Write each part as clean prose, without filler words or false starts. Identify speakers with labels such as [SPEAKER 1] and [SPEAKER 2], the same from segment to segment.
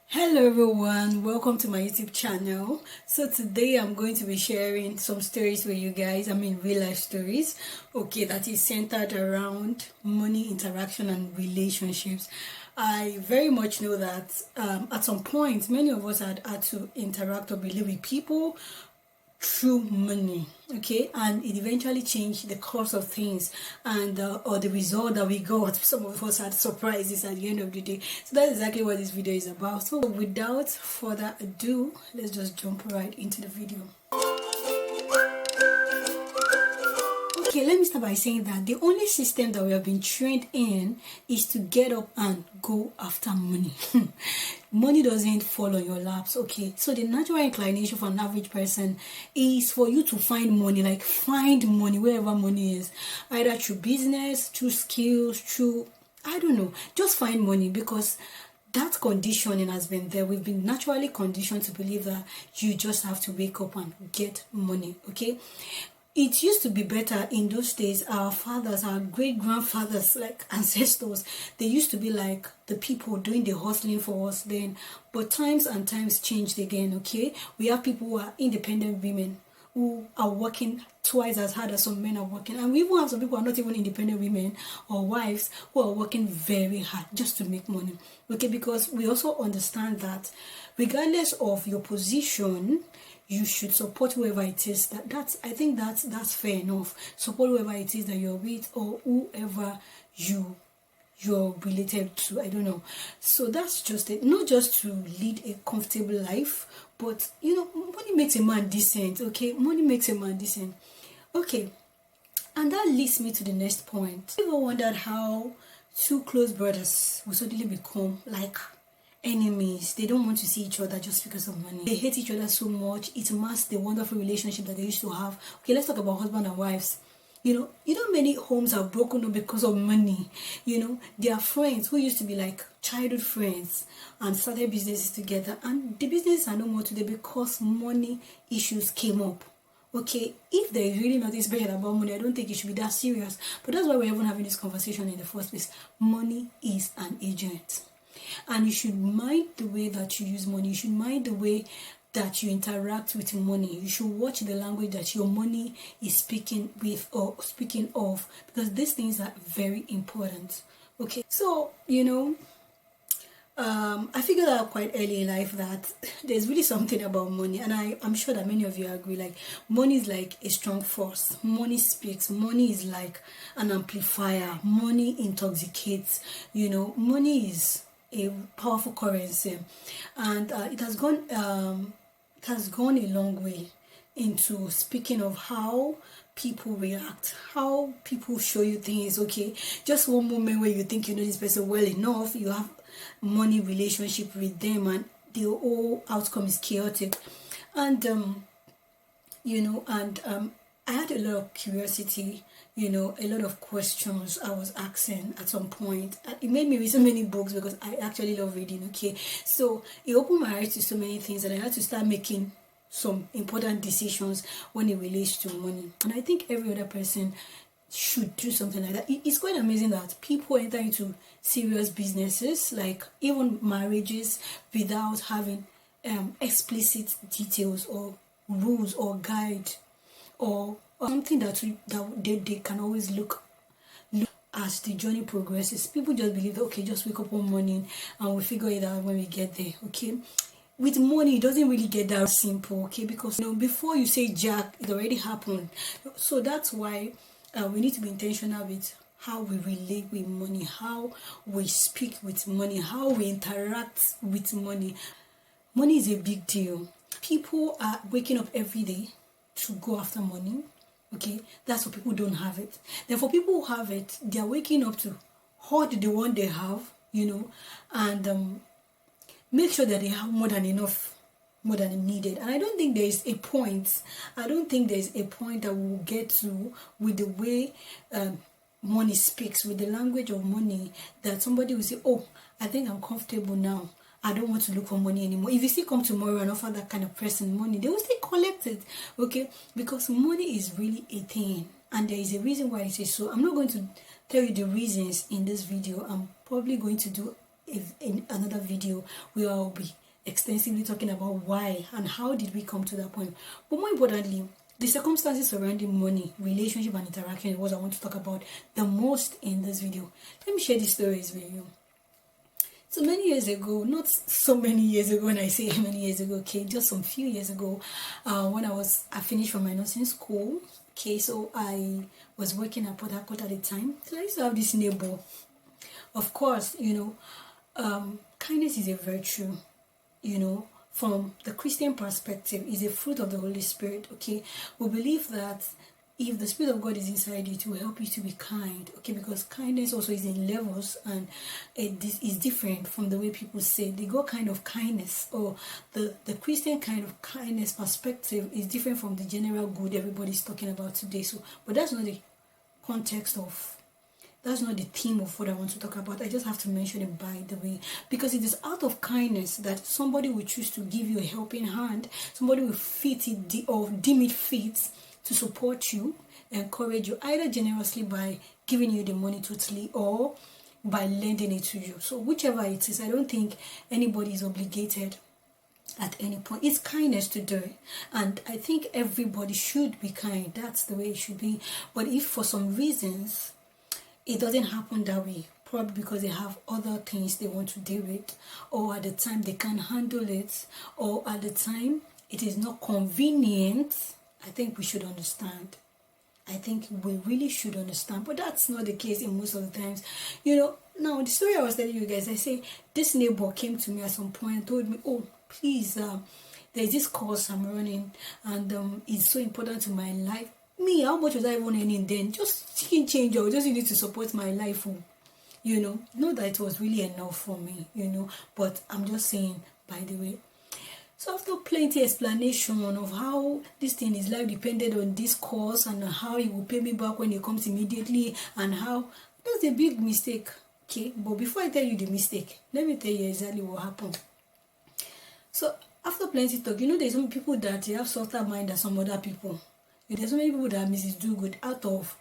[SPEAKER 1] Hello everyone, welcome to my YouTube channel. So today I'm going to be sharing some stories with you guys. Real life stories, that is centered around money, interaction and relationships. I very much know that at some point many of us had to interact or believe with people through money, and it eventually changed the course of things and or the result that we got. Some of us had surprises at the end of the day. So that's exactly what this video is about. So without further ado, let's just jump right into the video. Okay, let me start by saying that the only system that we have been trained in is to get up and go after money. Money doesn't fall on your laps, okay? So the natural inclination for an average person is for you to find money, like find money wherever money is, either through business, through skills, through, I don't know, just find money, because that conditioning has been there. We've been naturally conditioned to believe that you just have to wake up and get money, okay? It used to be better in those days. Our fathers, our great-grandfathers, like ancestors, they used to be like the people doing the hustling for us then. But times and times changed again, okay? We have people who are independent women who are working twice as hard as some men are working. And we even have some people who are not even independent women or wives who are working very hard just to make money, okay? Because we also understand that regardless of your position, you should support whoever it is. I think that's fair enough. Support whoever it is that you're with or whoever you're related to. I don't know. So that's just it. Not just to lead a comfortable life, but money makes a man decent. Okay, money makes a man decent. Okay, and that leads me to the next point. Have you ever wondered how two close brothers will suddenly become like enemies? They don't want to see each other just because of money. They hate each other so much. It masks the wonderful relationship that they used to have. Okay, let's talk about husband and wives. Many homes are broken up because of money. They are friends who used to be like childhood friends and started businesses together, and the businesses are no more today because money issues came up. Okay, if there is really nothing special about money, I don't think it should be that serious. But that's why we're even having this conversation in the first place. Money is an agent. And you should mind the way that you use money. You should mind the way that you interact with money. You should watch the language that your money is speaking with or speaking of, because these things are very important. Okay, so I figured out quite early in life that there's really something about money, and I'm sure that many of you agree. Like, money is like a strong force. Money speaks. Money is like an amplifier. Money intoxicates. Money is a powerful currency, and it has gone a long way into speaking of how people react, how people show you things. Okay, just one moment where you think you know this person well enough, you have money relationship with them, and the whole outcome is chaotic. And I had a lot of curiosity, a lot of questions I was asking at some point. It made me read so many books because I actually love reading, okay? So it opened my eyes to so many things, and I had to start making some important decisions when it relates to money. And I think every other person should do something like that. It's quite amazing that people enter into serious businesses, like even marriages, without having explicit details or rules or guide or something that they can always look as the journey progresses. People just believe that, okay, just wake up one morning and we'll figure it out when we get there. Okay, with money it doesn't really get that simple, okay, because before you say jack, it already happened. So that's why we need to be intentional with how we relate with money, how we speak with money, how we interact with money. Money is a big deal. People are waking up every day to go after money. Okay, that's for people who don't have it. Then for people who have it, they are waking up to hoard the one they have, and make sure that they have more than enough, more than needed. And I don't think there is a point. That we'll get to with the way money speaks, with the language of money, that somebody will say, "Oh, I think I'm comfortable now. I don't want to look for money anymore." If you still come tomorrow and offer that kind of person money, they will still collect it, okay? Because money is really a thing, and there is a reason why it is so. I'm not going to tell you the reasons in this video. I'm probably going to do if in another video where I'll be extensively talking about why and how did we come to that point. But more importantly, the circumstances surrounding money, relationship, and interaction is what I want to talk about the most in this video. Let me share these stories with you. So many years ago, not so many years ago, when I say many years ago, okay, just some few years ago, when I finished from my nursing school, okay, so I was working at Port Harcourt at the time. So I used to have this neighbor. Of course, kindness is a virtue, from the Christian perspective, is a fruit of the Holy Spirit, okay? We believe that if the Spirit of God is inside you, it will help you to be kind, okay? Because kindness also is in levels, and it is different from the way people say. The God kind of kindness, or the Christian kind of kindness perspective, is different from the general good everybody's talking about today. So, but that's not the context of, that's not the theme of what I want to talk about. I just have to mention it by the way, because it is out of kindness that somebody will choose to give you a helping hand. Somebody will fit it or deem it fit to support you, encourage you, either generously by giving you the money totally or by lending it to you. So whichever it is, I don't think anybody is obligated at any point. It's kindness to do it, and I think everybody should be kind. That's the way it should be. But if for some reasons it doesn't happen that way, probably because they have other things they want to deal with, or at the time they can't handle it, or at the time it is not convenient, I think we should understand. I think we really should understand. But that's not the case in most of the times. Now the story I was telling you guys, I say this neighbor came to me at some point and told me, oh, please, there's this course I'm running, and it's so important to my life. Me, how much was I even earning then? Just chicken change, or just you need to support my life. Not that it was really enough for me, but I'm just saying, by the way. So after plenty explanation of how this thing is life depended on this course, and how he will pay me back when it comes immediately, and how that's a big mistake. Okay, but before I tell you the mistake, let me tell you exactly what happened. So after plenty talk, there's some people that they have softer mind than some other people. There's so many people that Mrs. Do Good out of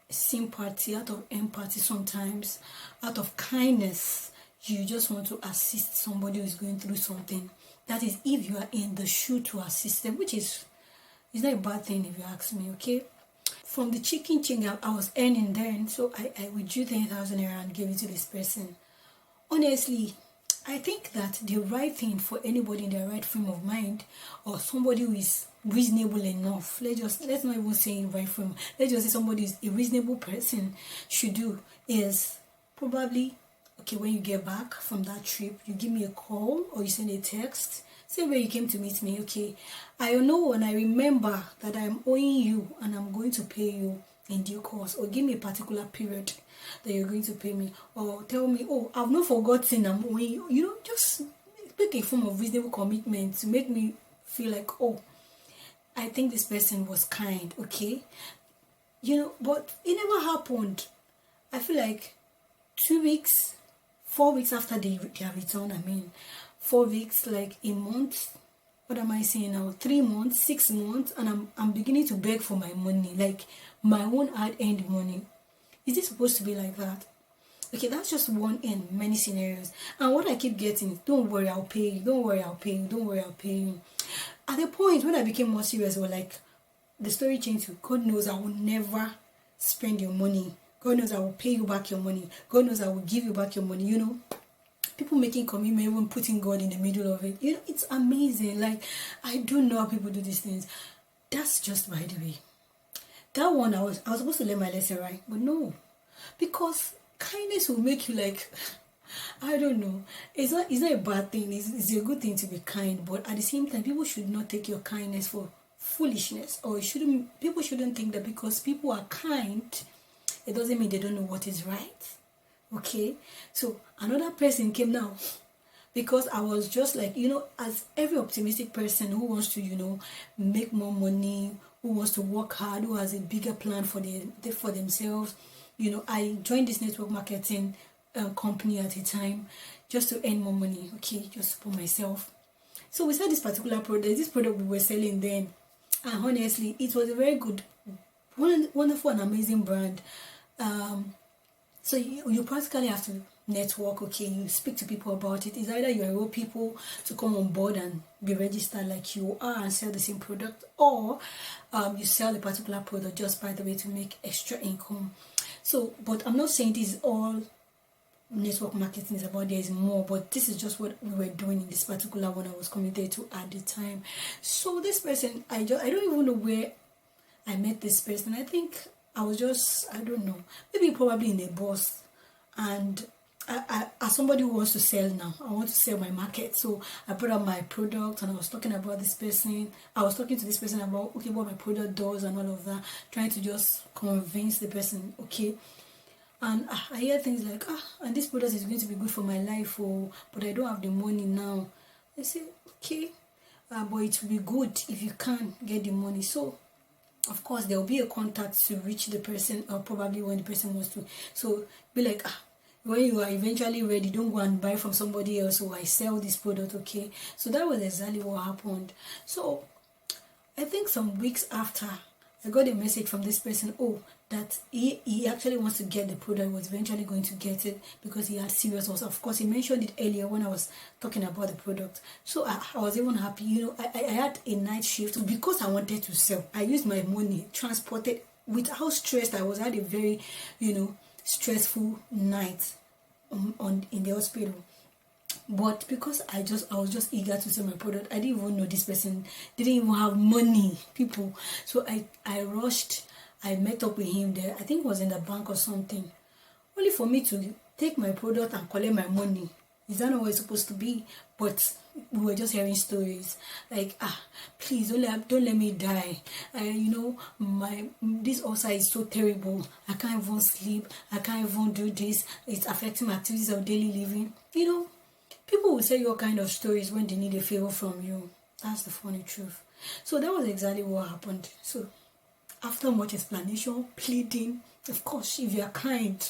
[SPEAKER 1] sympathy, out of empathy, sometimes out of kindness. You just want to assist somebody who is going through something. That is, if you are in the shoe to assist them, which is not a bad thing if you ask me, okay? From the chicken change I was earning then, so I withdrew 10,000 naira and gave it to this person. Honestly, I think that the right thing for anybody in their right frame of mind, or somebody who is reasonable enough, let's not even say right frame, let's just say somebody is a reasonable person, should do is probably, okay, when you get back from that trip, you give me a call or you send a text, say where you came to meet me. Okay, I know and I remember that I'm owing you and I'm going to pay you in due course, or give me a particular period that you're going to pay me, or tell me, oh, I've not forgotten I'm owing you. Just make a form of reasonable commitment to make me feel like, oh, I think this person was kind, okay? But it never happened. I feel like 2 weeks, 4 weeks after their return, 4 weeks, like a month, what am I saying now? 3 months, 6 months, and I'm beginning to beg for my money, like my own hard-earned money. Is it supposed to be like that? Okay, that's just one in many scenarios. And what I keep getting, don't worry, I'll pay you, don't worry, I'll pay you, don't worry, I'll pay you. At the point when I became more serious, the story changed to, God knows I will never spend your money. God knows I will pay you back your money. God knows I will give you back your money, People making commitment, even putting God in the middle of it. It's amazing. Like, I don't know how people do these things. That's just by the way. That one, I was supposed to learn my lesson, right? But no. Because kindness will make you like, I don't know. It's not a bad thing. It's a good thing to be kind. But at the same time, people should not take your kindness for foolishness. Or people shouldn't think that because people are kind, it doesn't mean they don't know what is right. Okay? So another person came now. Because I was just like, as every optimistic person who wants to, make more money, who wants to work hard, who has a bigger plan for themselves, I joined this network marketing company at a time just to earn more money, okay, just for myself. So we saw this particular product, this product we were selling then, and honestly, it was a very good, wonderful and amazing brand. So you practically have to network, okay, you speak to people about it. It's either you enroll people to come on board and be registered like you are and sell the same product, or you sell a particular product just by the way to make extra income. So, but I'm not saying this is all network marketing is about. There is more, but this is just what we were doing in this particular one I was committed to at the time. So this person, I don't even know where I met this person. I think I was just, I don't know, maybe probably in a bus, and as somebody who wants to sell now, I want to sell my market. So I put up my product and I was talking about this person. I was talking to this person about, okay, what my product does and all of that, trying to just convince the person, okay. And I hear things like, and this product is going to be good for my life, but I don't have the money now. I say, okay, but it will be good if you can get the money. So, of course, there will be a contact to reach the person, or probably when the person wants to. So, be like, when you are eventually ready, don't go and buy from somebody else, or I sell this product, okay? So, that was exactly what happened. So, I think some weeks after, I got a message from this person, that he actually wants to get the product, was eventually going to get it because he had serious loss. Of course, he mentioned it earlier when I was talking about the product. So I was even happy. I had a night shift because I wanted to sell. I used my money, transported, with how stressed I was. I had a very, stressful night in the hospital. But because I was just eager to sell my product, I didn't even know this person didn't even have money, people. So I rushed. I met up with him there. I think it was in the bank or something. Only for me to take my product and collect my money. Is that not what it's supposed to be? But we were just hearing stories like, please don't let me die. This ulcer is so terrible. I can't even sleep. I can't even do this. It's affecting my activities of daily living. People will say all kind of stories when they need a favor from you. That's the funny truth. So that was exactly what happened. So after much explanation, pleading, of course, if you are kind,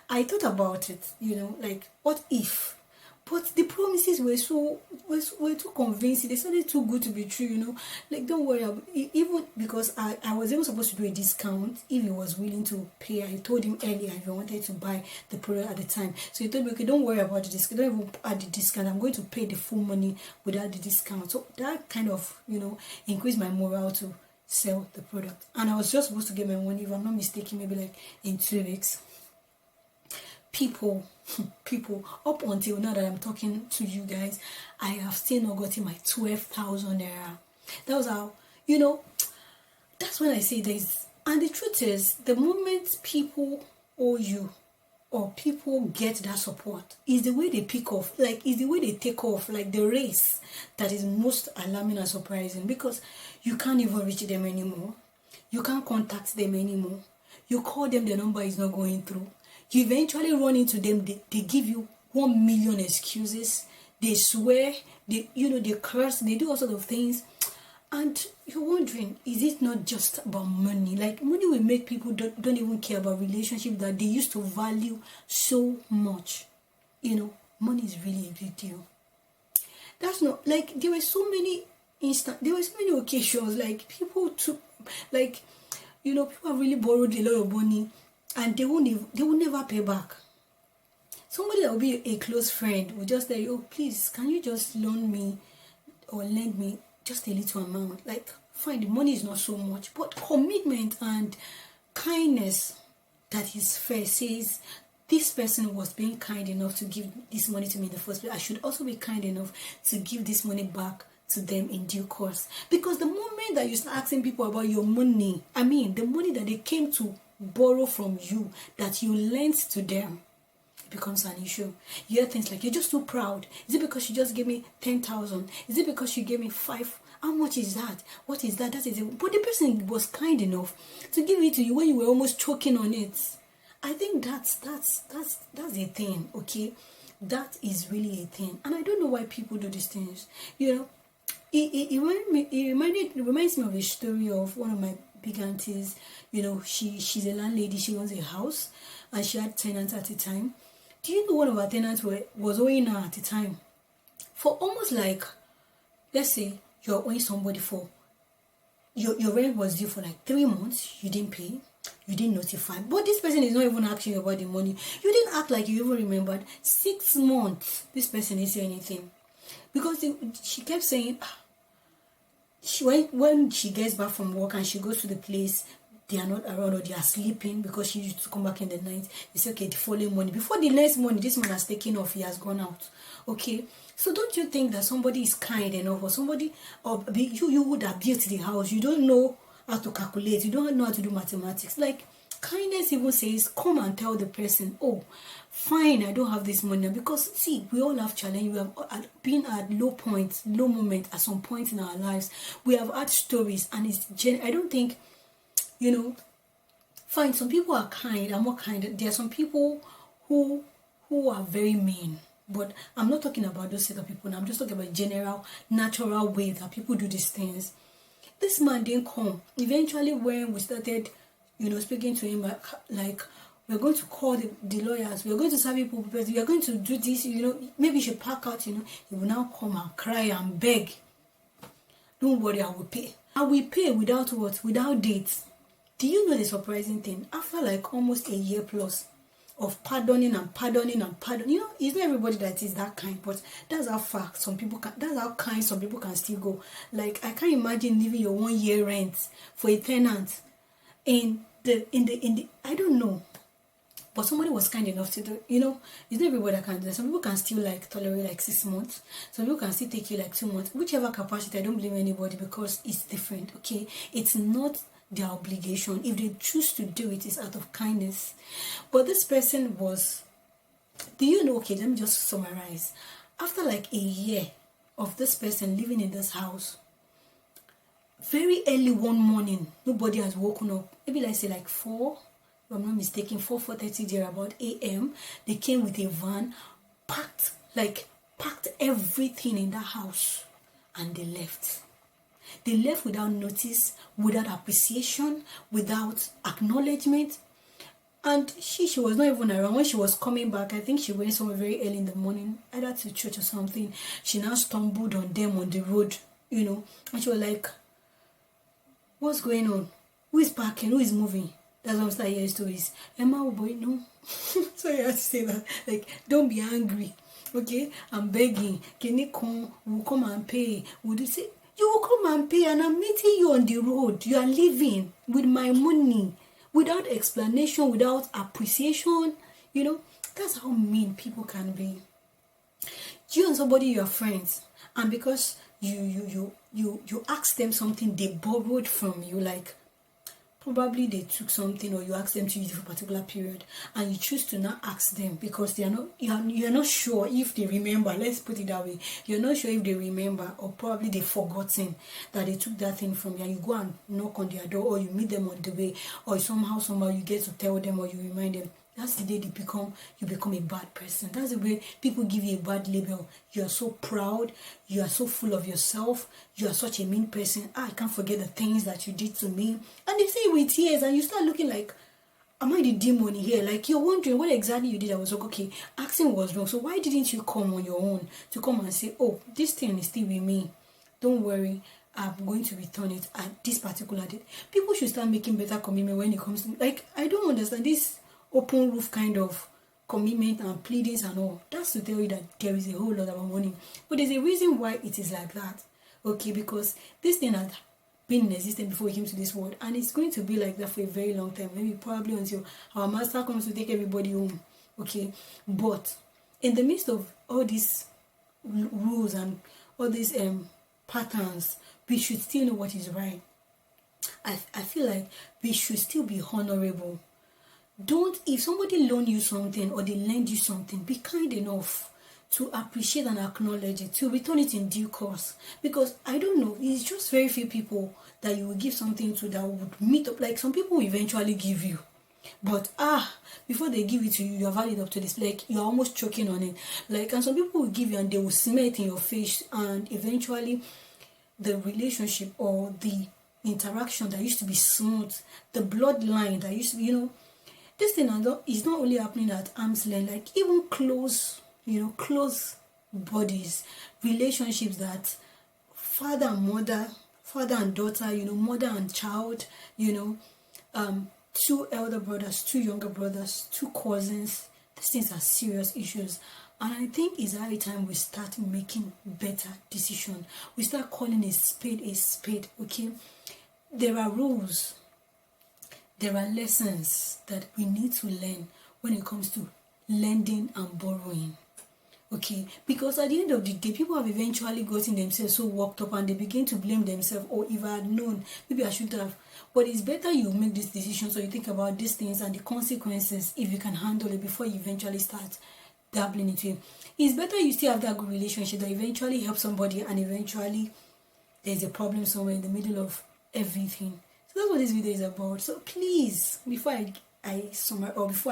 [SPEAKER 1] I thought about it, like, what if? But the promises were too convincing. They sounded too good to be true, Like, don't worry about it. Even because I was even supposed to do a discount if he was willing to pay. I told him earlier if he wanted to buy the product at the time. So he told me, okay, don't worry about the discount. Don't even add the discount. I'm going to pay the full money without the discount. So that kind of, increased my morale to sell the product. And I was just supposed to get my money, if I'm not mistaken, maybe like in 2 weeks. People, up until now that I'm talking to you guys, I have still not gotten my 12,000 naira. That was how, that's when I say this. And the truth is, the moment people owe you, or people get that support, is the way they pick off, like, is the way they take off, like the race, that is most alarming and surprising, because you can't even reach them anymore. You can't contact them anymore. You call them, the number is not going through. You eventually run into them, they give you 1 million excuses, they swear, they curse, they do all sorts of things. And you're wondering, is it not just about money? Like, money will make people don't even care about relationships that they used to value so much. Money is really a big deal. That's not, like, there were so many occasions, like, people took, like, people have really borrowed a lot of money and they will never pay back. Somebody that will be a close friend will just say, please, can you just loan me or lend me just a little amount? Like, fine, the money is not so much, but commitment and kindness that is fair says, this person was being kind enough to give this money to me in the first place. I should also be kind enough to give this money back to them in due course. Because the moment that you start asking people about your money, the money that they came to borrow from you, that you lent to them, it becomes an issue. You hear things like, you're just too proud. Is it because you just gave me 10,000? Is it because you gave me 5? How much is that? What is that? That is it. But the person was kind enough to give it to you when you were almost choking on it. I think that's a thing, okay? That is really a thing. And I don't know why people do these things. It reminds me of a story of one of my big aunties. She's a landlady. She owns a house and she had tenants at the time. Do you know one of our tenants was owing her at the time for almost, like, let's say you're owing somebody for your rent was due for like 3 months, you didn't pay. You didn't notify, but this person is not even asking you about the money. You didn't act like you even remembered. 6 months, this person didn't say anything, because she kept saying, when she gets back from work and she goes to the place, they are not around or they are sleeping, because she used to come back in the night. They say, okay, the following morning, before the next morning, this man has taken off, he has gone out. Okay, so don't you think that somebody is kind enough, or somebody, or you would have built the house, you don't know how to calculate, you don't know how to do mathematics. Like, kindness even says, come and tell the person, oh, fine, I don't have this money. Because see, we all have challenge. We have been at low points, low moment at some point in our lives. We have had stories, and I don't think, fine, some people are kind, are more kind. There are some people who are very mean. But I'm not talking about those set of people now. I'm just talking about general, natural way that people do these things. This man didn't come. Eventually, when we started, speaking to him, like, we're going to call the lawyers, we're going to serve people, we are going to do this, maybe you should pack out, he will now come and cry and beg. Don't worry, I will pay. I will pay without what? Without dates. Do you know the surprising thing? After like almost a year plus of pardoning, it's not everybody that is that kind, but that's how far some people can, that's how kind some people can still go. Like, I can't imagine leaving your 1 year rent for a tenant in the I don't know, but somebody was kind enough to do. It's not everybody that can do that. Some people can still like tolerate like 6 months. Some people can still take you like 2 months, whichever capacity. I don't blame anybody, because it's different. Okay, it's not their obligation. If they choose to do it, it's out of kindness. But this person was, okay, let me just summarize. After like a year of this person living in this house, very early one morning, nobody has woken up. Maybe let's say like 4, if I'm not mistaken, 4:30 there about a.m. They came with a van, packed everything in that house, and they left. They left without notice, without appreciation, without acknowledgement. And she was not even around. When she was coming back, I think she went somewhere very early in the morning, either to church or something. She now stumbled on them on the road, and she was like, what's going on? Who is parking? Who is moving? That's what I'm starting hearing stories. Emma, oh boy, no. So I have to say that, like, don't be angry. Okay? I'm begging. Can you come? We'll come and pay. Would you say, you will come and pay, and I'm meeting you on the road. You are leaving with my money, without explanation, without appreciation. That's how mean people can be. You and somebody, you are friends, and because you ask them something they borrowed from you, like probably they took something, or you asked them to use it for a particular period, and you choose to not ask them because you're not sure if they remember. Let's put it that way. You're not sure if they remember, or probably they've forgotten that they took that thing from you, and you go and knock on their door, or you meet them on the way, or somehow you get to tell them, or you remind them. That's the day you become a bad person. That's the way people give you a bad label. You are so proud. You are so full of yourself. You are such a mean person. I can't forget the things that you did to me. And they say it with tears, and you start looking like, am I the demon here? Like, you're wondering what exactly you did. I was like, okay, acting was wrong. So why didn't you come on your own to come and say, oh, this thing is still with me. Don't worry. I'm going to return it at this particular date. People should start making better commitment when it comes to, like, I don't understand this open roof kind of commitment and pleadings and all. That's to tell you that there is a whole lot of money. But there's a reason why it is like that. Okay, because this thing had been in existence before we came to this world, and it's going to be like that for a very long time. Maybe probably until our master comes to take everybody home. Okay, but in the midst of all these rules and all these patterns, we should still know what is right. I feel like we should still be honorable. If somebody loan you something or they lend you something, be kind enough to appreciate and acknowledge it, to return it in due course. Because I don't know, it's just very few people that you will give something to that would meet up. Like, some people will eventually give you, but before they give it to you, you're valid up to this, like you're almost choking on it. Like, and some people will give you and they will smell it in your face, and eventually the relationship or the interaction that used to be smooth, the bloodline that used to be, this thing is not only happening at arm's length, like even close bodies, relationships that father and mother, father and daughter, mother and child, two elder brothers, two younger brothers, two cousins. These things are serious issues. And I think it's high time we start making better decisions. We start calling a spade, okay? There are rules. There are lessons that we need to learn when it comes to lending and borrowing. Okay, because at the end of the day, people have eventually gotten themselves so worked up and they begin to blame themselves. Oh, if I had known, maybe I should have. But it's better you make this decision so you think about these things and the consequences if you can handle it before you eventually start dabbling into it. It's better you still have that good relationship that eventually helps somebody and eventually there's a problem somewhere in the middle of everything. So that's what this video is about. So please, before I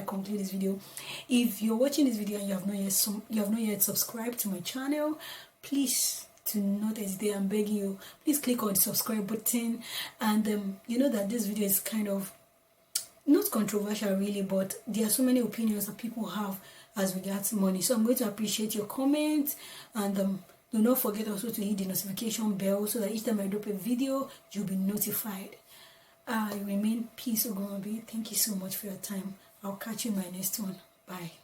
[SPEAKER 1] conclude this video, if you're watching this video and you have not yet subscribed to my channel, please do not hesitate. I'm begging you, please click on the subscribe button. And you know that this video is kind of not controversial really, but there are so many opinions that people have as regards money. So I'm going to appreciate your comments, and do not forget also to hit the notification bell so that each time I drop a video, you'll be notified. I remain Peace Ogumbe. Thank you so much for your time. I'll catch you in my next one. Bye.